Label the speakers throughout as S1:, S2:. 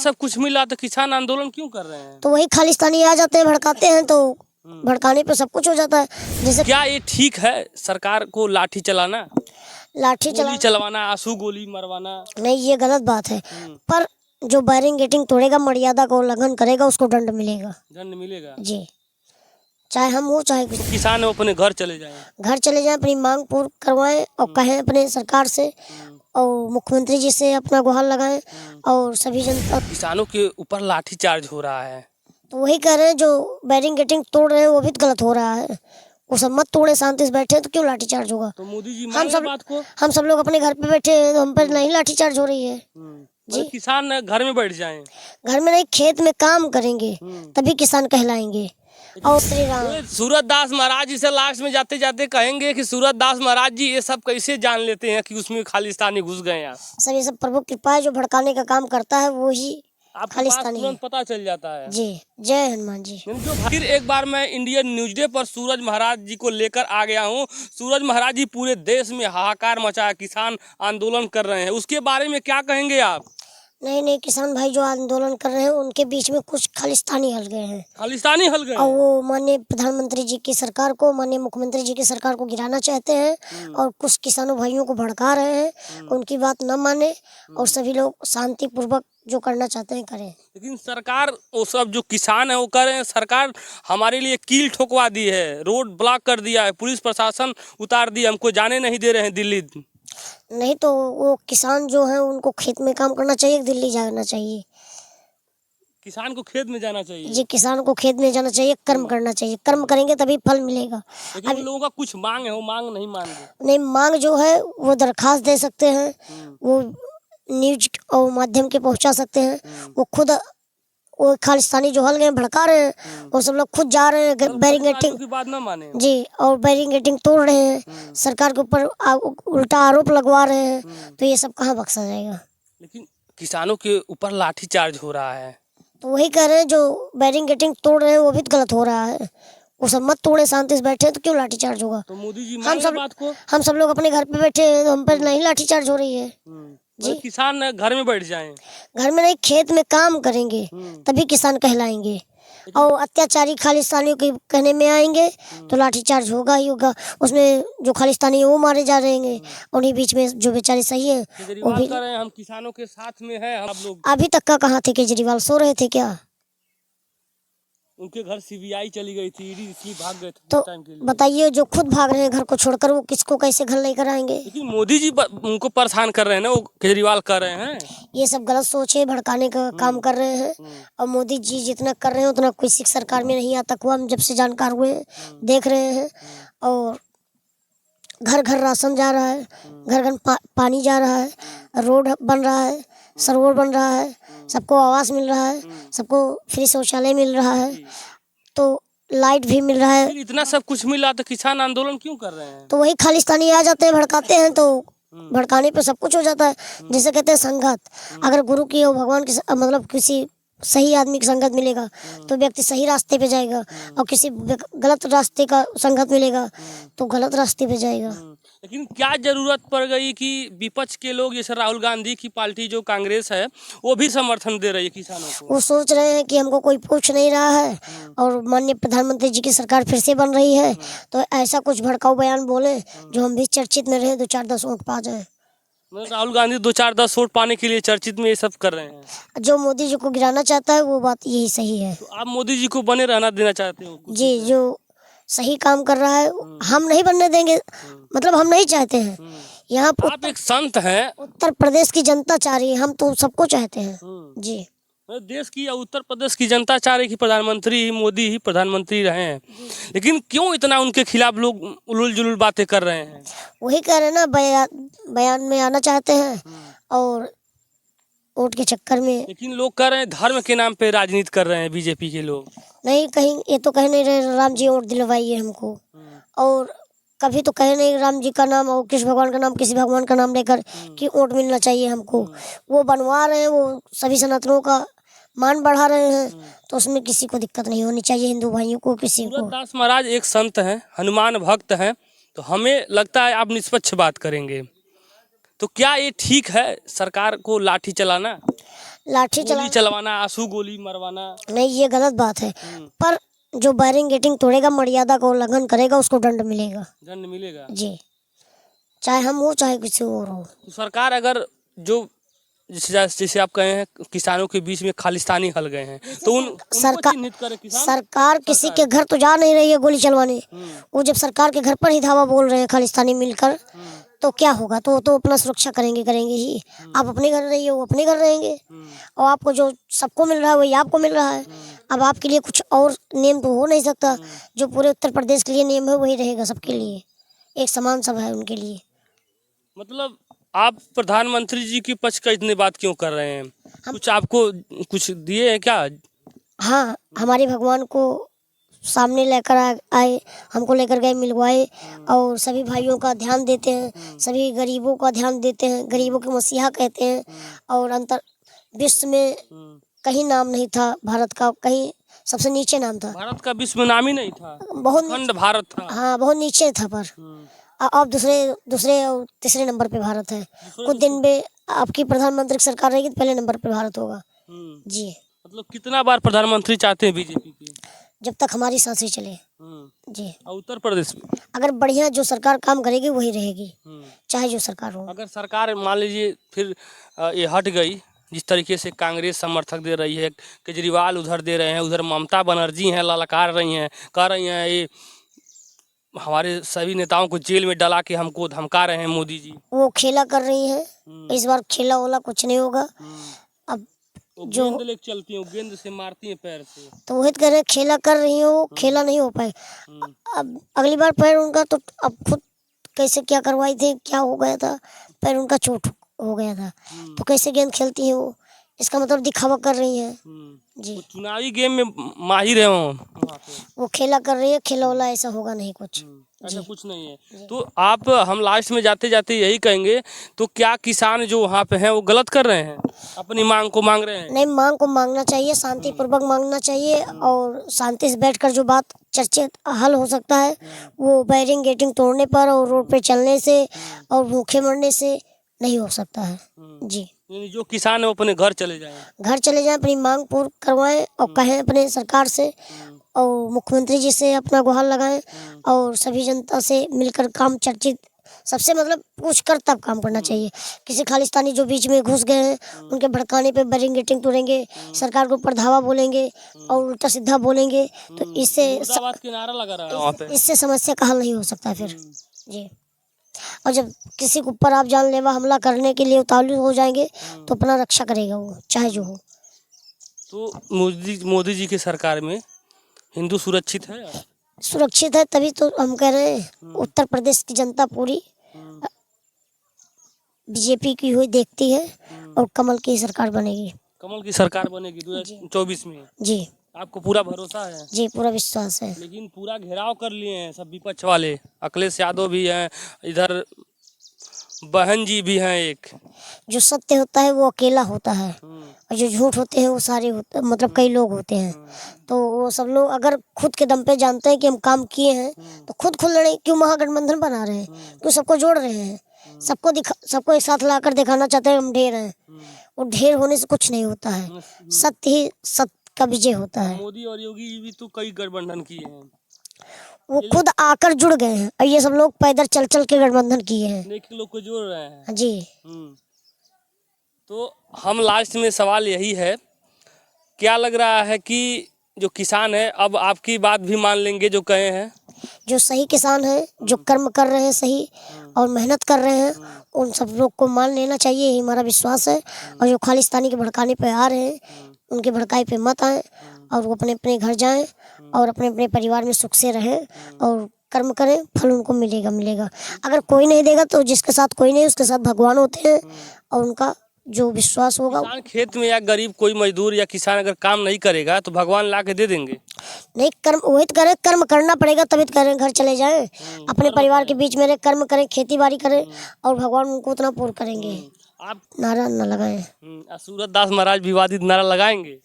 S1: सब कुछ मिला तो किसान आंदोलन क्यों कर रहे हैं?
S2: तो वही खालिस्तानी आ जाते हैं, भड़काते हैं, तो भड़काने पे सब कुछ हो जाता है। जैसे
S1: क्या ये ठीक है सरकार को लाठी चलाना,
S2: लाठी
S1: गोली चलवाना, आंसू गोली मरवाना?
S2: नहीं, ये गलत बात है। पर जो बैरिंग तोड़ेगा, मर्यादा का उल्लंघन करेगा, उसको दंड मिलेगा।
S1: दंड मिलेगा
S2: जी, चाहे हम हो चाहे
S1: तो किसान अपने घर चले जाएं।
S2: घर चले जाएं, अपनी मांग पूर्ण करवाएं और कहें अपने सरकार से और मुख्यमंत्री जी से अपना गुहार लगाएं और सभी जनता।
S1: किसानों के ऊपर लाठीचार्ज हो रहा है,
S2: तो वही कह रहे हैं, जो बैरिंग तोड़ रहे हैं वो भी गलत हो रहा है। वो सब मत तोड़े, शांति से बैठे तो क्यों लाठीचार्ज होगा?
S1: तो मोदी जी मान बात को।
S2: हम सब लोग अपने घर पे बैठे हैं, तो हम पर नहीं लाठीचार्ज हो रही है।
S1: जी, किसान घर में बैठ जाएं।
S2: घर में नहीं, खेत में काम करेंगे तभी किसान कहलाएंगे। और श्री राम
S1: सूरतदास महाराज जी से लास्ट में जाते जाते कहेंगे कि सूरतदास महाराज जी ये सब कैसे जान लेते हैं कि उसमें खालिस्तानी घुस गए हैं?
S2: सर, ये सब प्रभु कृपा है, जो भड़काने का काम करता है वो ही खालिस्तानी
S1: तुरंत पता चल जाता है।
S2: जी, जय हनुमान जी।
S1: फिर एक बार मैं इंडियन न्यूज डे पर सूरज महाराज जी को लेकर आ गया हूँ। सूरज महाराज जी पूरे देश में हाहाकार मचाया, किसान आंदोलन कर रहे हैं, उसके बारे में क्या कहेंगे आप?
S2: नहीं, किसान भाई जो आंदोलन कर रहे हैं उनके बीच में कुछ खालिस्तानी हल गए हैं।
S1: खालिस्तानी हल गए
S2: और वो माननीय प्रधानमंत्री जी की सरकार को, माननीय मुख्यमंत्री जी की सरकार को गिराना चाहते हैं और कुछ किसानों भाइयों को भड़का रहे हैं। उनकी बात न माने और सभी लोग शांति पूर्वक जो करना चाहते हैं करें।
S1: लेकिन सरकार, वो सब जो किसान है वो कर रहे हैं, सरकार हमारे लिए कील ठोकवा दी है, रोड ब्लॉक कर दिया है, पुलिस प्रशासन उतार दिया, हमको जाने नहीं दे रहे हैं दिल्ली।
S2: नहीं तो वो किसान जो है उनको खेत में काम करना चाहिए, दिल्ली जाना चाहिए।
S1: किसान को खेत में जाना चाहिए
S2: जी, किसान को खेत में जाना चाहिए, कर्म करना चाहिए। कर्म करेंगे तभी फल मिलेगा।
S1: लेकिन लोगों का कुछ मांग है, वो मांग नहीं मान रहे।
S2: नहीं, मांग जो है वो दरखास्त दे सकते हैं, वो न्यूज और माध्यम के पहुंचा सकते हैं। वो खुद, वो खालिस्तानी जो हल गए भड़का रहे हैं, वो सब लोग खुद जा रहे हैं बैरिंगेटिंग
S1: की बात ना माने
S2: जी, और बैरिंगेटिंग तोड़ रहे हैं, सरकार के ऊपर उल्टा आरोप लगवा रहे हैं। तो ये सब कहाँ बख्शा जाएगा?
S1: लेकिन किसानों के ऊपर लाठीचार्ज हो रहा है।
S2: तो वही कह रहे हैं, जो बैरिंगेटिंग तोड़ रहे हैं वो भी गलत हो रहा है। वो सब मत तोड़े, शांति से बैठे तो क्यों लाठीचार्ज होगा?
S1: तो मोदी जी मान बात को।
S2: हम सब लोग अपने घर पे बैठे हैं, तो हम पर नहीं लाठीचार्ज हो रही है।
S1: जी, किसान घर में बैठ जाएं।
S2: घर में नहीं, खेत में काम करेंगे तभी किसान कहलाएंगे। और अत्याचारी खालिस्तानियों के कहने में आएंगे तो लाठीचार्ज होगा ही होगा। उसमें जो खालिस्तानी है वो मारे जा रहे हैं, उन्हीं बीच में जो बेचारे सही है वो भी।
S1: हम किसानों के साथ में हैं आप लोग।
S2: अभी तक का कहाँ थे केजरीवाल? सो रहे थे क्या?
S1: उनके घर सीबीआई चली गई थी, ईडी इसलिए भाग गए थे।
S2: तो बताइए, जो खुद भाग रहे हैं घर को छोड़कर, वो किसको कैसे घर लेकर आएंगे?
S1: लेकिन मोदी जी उनको परेशान कर रहे हैं ना, वो केजरीवाल कर रहे हैं।
S2: ये सब गलत सोच है, भड़काने का काम कर रहे हैं। और मोदी जी जितना कर रहे हैं उतना किसी सरकार में नहीं आता हुआ, हम जब से जानकार हुए देख रहे हैं। और घर घर राशन जा रहा है, घर घर पानी जा रहा है, रोड बन रहा है, सरोवर बन रहा है, सबको आवास मिल रहा है, सबको फ्री शौचालय मिल रहा है, तो लाइट भी मिल रहा है।
S1: इतना सब कुछ मिला तो किसान आंदोलन क्यों कर रहे हैं?
S2: तो वही खालिस्तानी आ जाते हैं, भड़काते हैं, तो भड़काने पे सब कुछ हो जाता है। जैसे कहते हैं संगत, अगर गुरु की और भगवान की मतलब किसी सही आदमी की संगत मिलेगा तो व्यक्ति सही रास्ते पे जाएगा, और किसी गलत रास्ते का संगत मिलेगा तो गलत रास्ते पे जाएगा।
S1: लेकिन क्या जरूरत पड़ गई कि विपक्ष के लोग, जैसे राहुल गांधी की पार्टी जो कांग्रेस है, वो भी समर्थन दे रही है किसानों को?
S2: वो सोच रहे हैं कि हमको कोई पूछ नहीं रहा है और माननीय प्रधानमंत्री जी की सरकार फिर से बन रही है, तो ऐसा कुछ भड़काऊ बयान बोले जो हम भी चर्चित में रहे, 2-4-10 वोट पा जाए।
S1: राहुल गांधी 2-4-10 वोट पाने के लिए चर्चित में ये सब कर रहे हैं।
S2: जो मोदी जी को गिराना चाहता है वो बात यही सही है।
S1: तो आप मोदी जी को बने रहना देना चाहते हो?
S2: जी, जो सही काम कर रहा है हम नहीं बनने देंगे, मतलब हम नहीं चाहते हैं। यहाँ
S1: आप एक संत हैं,
S2: उत्तर प्रदेश की जनता चाह रही है, हम तो सबको चाहते हैं। जी,
S1: देश की या उत्तर प्रदेश की जनता चाह रही कि प्रधानमंत्री ही मोदी ही प्रधानमंत्री रहे हैं, लेकिन क्यों इतना उनके खिलाफ लोग उलूल जुलूल बातें कर रहे हैं?
S2: वही कह रहे हैं ना, बयान में आना चाहते हैं और वोट के चक्कर में।
S1: लेकिन लोग कह रहे हैं धर्म के नाम पे राजनीति कर रहे हैं बीजेपी के लोग।
S2: नहीं, कहीं ये तो कह नहीं रहे राम जी वोट दिलवाइए हमको, और कभी तो कहे नहीं राम जी का नाम और कृष्ण भगवान का नाम, किसी भगवान का नाम लेकर कि वोट मिलना चाहिए हमको। वो बनवा रहे हैं, वो सभी सनातनों का मान बढ़ा रहे हैं, तो उसमें किसी को दिक्कत नहीं होनी चाहिए, हिंदू भाइयों को, किसी को।
S1: सूरतदास महाराज एक संत हैं, हनुमान भक्त हैं, तो हमें लगता है आप निष्पक्ष बात करेंगे। तो क्या ये ठीक है सरकार को लाठी चलाना?
S2: लाठी
S1: गोली चलवाना, आंसू गोली मरवाना।
S2: नहीं, ये गलत बात है। पर जो बैरिंग तोड़ेगा, मर्यादा का उल्लंघन करेगा, उसको दंड मिलेगा।
S1: दंड मिलेगा
S2: जी, चाहे हम हो चाहे किसी और हो।
S1: तो सरकार अगर जो जैसे आप कहे हैं किसानों के बीच में खालिस्तानी हल गए हैं, तो उनको चिन्हित करे किसान।
S2: सरकार किसी के घर तो जा नहीं रही है गोली चलवाने। वो जब सरकार के घर पर ही धावा बोल रहे हैं खालिस्तानी मिलकर, तो क्या होगा? तो अपना सुरक्षा करेंगे ही। आप अपने घर रहिए, वो अपने घर रहेंगे, और आपको जो सबको मिल रहा है वही आपको मिल रहा है। अब आपके लिए कुछ और नियम तो हो नहीं सकता। जो पूरे उत्तर प्रदेश के लिए नियम है वही रहेगा सबके लिए, एक समान सब है उनके लिए।
S1: मतलब आप प्रधानमंत्री जी के पक्ष का इतनी बात क्यों कर रहे हैं? कुछ आपको कुछ दिए हैं क्या?
S2: हाँ, हमारे भगवान को सामने लेकर आए, हमको लेकर गए, मिलवाए, और सभी भाइयों का ध्यान देते हैं, सभी गरीबों का ध्यान देते हैं, गरीबों के मसीहा कहते हैं। और अंतर विश्व में कहीं नाम नहीं था भारत का, कहीं सबसे नीचे नाम था।
S1: भारत का विश्व में नाम ही नहीं था,
S2: बहुत
S1: अखंड भारत था।
S2: हाँ, बहुत नीचे था। पर अब दूसरे और तीसरे नंबर पे भारत है। कुछ दिन में आपकी प्रधानमंत्री की सरकार रहेगी तो पहले नंबर पे भारत होगा। जी,
S1: मतलब कितना बार प्रधानमंत्री चाहते हैं बीजेपी की?
S2: जब तक हमारी सांसें चले। जी,
S1: और उत्तर प्रदेश में
S2: अगर बढ़िया जो सरकार काम करेगी वही रहेगी, चाहे जो सरकार हो।
S1: अगर सरकार मान लीजिए फिर ये हट गई, जिस तरीके से कांग्रेस समर्थक दे रही है, केजरीवाल उधर दे रहे हैं, उधर ममता बनर्जी हैं ललकार रही हैं, कह रही हैं ये हमारे सभी नेताओं को जेल में डला के हमको धमका रहे हैं मोदी जी।
S2: वो खेला कर रही हैं। इस बार खेला वाला कुछ नहीं होगा। अब
S1: जो गेंद लेके चलती हैं, गेंद से मारती हैं पैर से,
S2: तो वही कह रहे खेला कर रही हो, खेला नहीं हो पाए। अब अगली बार पैर उनका, तो अब खुद कैसे क्या करवाई थी, क्या हो गया था, पैर उनका चोट हो गया था, तो कैसे गेंद खेलती है वो? इसका मतलब दिखावा कर रही है। जी,
S1: चुनावी गेम में माहिर है
S2: वो खेला कर रही है। खेला वाला ऐसा होगा नहीं कुछ।
S1: ऐसा कुछ नहीं है। तो आप हम लास्ट में जाते जाते यही कहेंगे, तो क्या किसान जो वहाँ पे हैं वो गलत कर रहे हैं, अपनी मांग को मांग रहे हैं?
S2: नहीं, मांग को मांगना चाहिए, शांतिपूर्वक मांगना चाहिए, और शांति से बैठकर जो बात चर्चित हल हो सकता है वो बैरिंग तोड़ने पर और रोड पे चलने से और भूखे मरने से नहीं हो सकता है। जी,
S1: जो किसान है वो अपने घर चले जाएं,
S2: अपनी मांग पूर्ण करवाएं, और कहें अपने सरकार से, और मुख्यमंत्री जी से अपना गुहार लगाएं, और सभी जनता से मिलकर काम चर्चित सबसे मतलब पूछ कर तब काम करना चाहिए। किसी खालिस्तानी जो बीच में घुस गए हैं उनके भड़काने पे बैरिंग तोड़ेंगे, सरकार को ऊपर धावा बोलेंगे और उल्टा सीधा बोलेंगे, तो इससे
S1: नारा लगा रहा है वहाँ पे,
S2: इससे समस्या का हल नहीं हो सकता फिर। जी, और जब किसी के ऊपर आप जानलेवा हमला करने के लिए उतावली हो जाएंगे तो अपना रक्षा करेगा वो, चाहे जो हो।
S1: तो मोदी जी की सरकार में हिंदू सुरक्षित है?
S2: सुरक्षित है, तभी तो हम कह रहे हैं उत्तर प्रदेश की जनता पूरी बीजेपी की हुई देखती है, और कमल की सरकार बनेगी।
S1: कमल की सरकार बनेगी 2024 में?
S2: जी,
S1: आपको पूरा भरोसा है?
S2: जी, पूरा विश्वास है।
S1: लेकिन पूरा घेराव कर लिए हैं सब विपक्ष वाले, अखिलेश यादव भी हैं, इधर बहन जी भी हैं। एक
S2: जो सत्य होता है वो अकेला होता है, और जो झूठ होते हैं वो सारे होते, मतलब कई लोग होते हैं। तो वो सब लोग अगर खुद के दम पे जानते हैं कि हम काम किए हैं, तो खुद लड़े, क्यों महागठबंधन बना रहे हैं, क्यों सबको जोड़ रहे हैं, सबको एक साथ लाकर दिखाना चाहते हैं हम ढेर हैं। वो ढेर होने से कुछ नहीं होता है, सत्य ही सत्य का विजय होता है।
S1: मोदी और योगी जी भी तो कई गठबंधन किए हैं,
S2: वो खुद आकर जुड़ गए हैं, और ये सब लोग पैदल चल चल के गठबंधन किए हैं,
S1: लेकिन लोग को जोड़ रहे हैं।
S2: जी,
S1: तो हम लास्ट में सवाल यही है, क्या लग रहा है कि जो किसान है अब आपकी बात भी मान लेंगे जो कहे हैं?
S2: जो सही किसान है, जो कर्म कर रहे हैं सही और मेहनत कर रहे हैं, उन सब लोग को मान लेना चाहिए, यही हमारा विश्वास है। और जो खालिस्तानी के भड़काने पे आ रहे हैं उनके भड़काई पे मत आए, और वो अपने अपने घर जाएं और अपने अपने परिवार में सुख से रहें और कर्म करें, फल उनको मिलेगा। अगर कोई नहीं देगा तो जिसके साथ कोई नहीं उसके साथ भगवान होते हैं, और उनका जो विश्वास होगा।
S1: किसान खेत में या गरीब कोई मजदूर या किसान अगर काम नहीं करेगा तो भगवान ला के दे देंगे?
S2: नहीं, कर्म वही तो करें, कर्म करना पड़ेगा तभी तो करें, घर चले जाएं, अपने परिवार के बीच में रहे, कर्म करें, खेती बाड़ी करें, और भगवान उनको उतना पूर्ण करेंगे।
S1: आप
S2: नारा न लगाएं।
S1: सूरदास महाराज विवादित नारा लगाएंगे?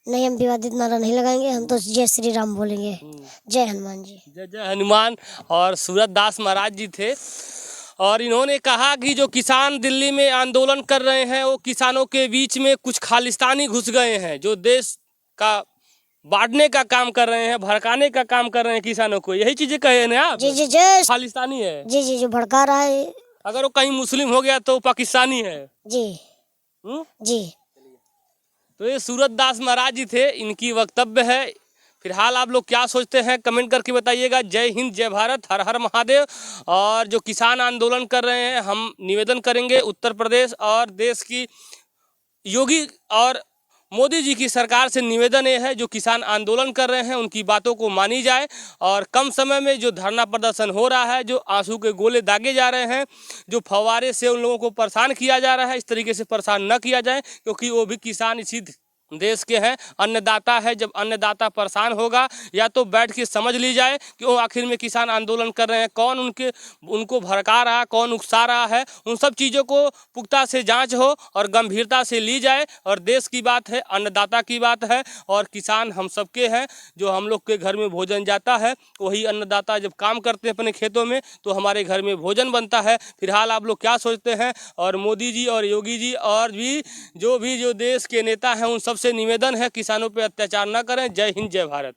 S2: नहीं, हम विवादित नारा नहीं लगाएंगे, हम तो जय श्री राम बोलेंगे। जय हनुमान जी।
S1: जय जय हनुमान। और सूरदास महाराज जी थे, और इन्होंने कहा कि जो किसान दिल्ली में आंदोलन कर रहे हैं वो किसानों के बीच में कुछ खालिस्तानी घुस गए हैं, जो देश का बांटने का काम कर रहे हैं, भड़काने का काम कर रहे हैं किसानों को। यही चीजें कहे ना आप?
S2: जी जी जी
S1: खालिस्तानी है।
S2: जी जी, जो भड़का रहा है।
S1: अगर वो कहीं मुस्लिम हो गया तो पाकिस्तानी है।
S2: जी जी।
S1: तो ये सूरत दास महाराज जी थे, इनकी वक्तव्य है। फिलहाल आप लोग क्या सोचते हैं कमेंट करके बताइएगा। जय हिंद, जय भारत, हर हर महादेव। और जो किसान आंदोलन कर रहे हैं, हम निवेदन करेंगे उत्तर प्रदेश और देश की योगी और मोदी जी की सरकार से निवेदन ये है, जो किसान आंदोलन कर रहे हैं उनकी बातों को मानी जाए। और कम समय में जो धरना प्रदर्शन हो रहा है, जो आंसू के गोले दागे जा रहे हैं, जो फव्वारे से उन लोगों को परेशान किया जा रहा है, इस तरीके से परेशान न किया जाए, क्योंकि वो भी किसान इसी देश के हैं, अन्नदाता है। जब अन्नदाता परेशान होगा, या तो बैठ के समझ ली जाए कि वो आखिर में किसान आंदोलन कर रहे हैं, कौन उनको भड़का रहा, कौन उकसा रहा है। उन सब चीज़ों को पुख्ता से जांच हो और गंभीरता से ली जाए। और देश की बात है, अन्नदाता की बात है, और किसान हम सबके हैं। जो हम लोग के घर में भोजन जाता है, वही अन्नदाता जब काम करते हैं अपने खेतों में, तो हमारे घर में भोजन बनता है। फिलहाल आप लोग क्या सोचते हैं? और मोदी जी और योगी जी और भी जो देश के नेता हैं, उन सब से निवेदन है, किसानों पे अत्याचार न करें। जय हिंद, जय भारत।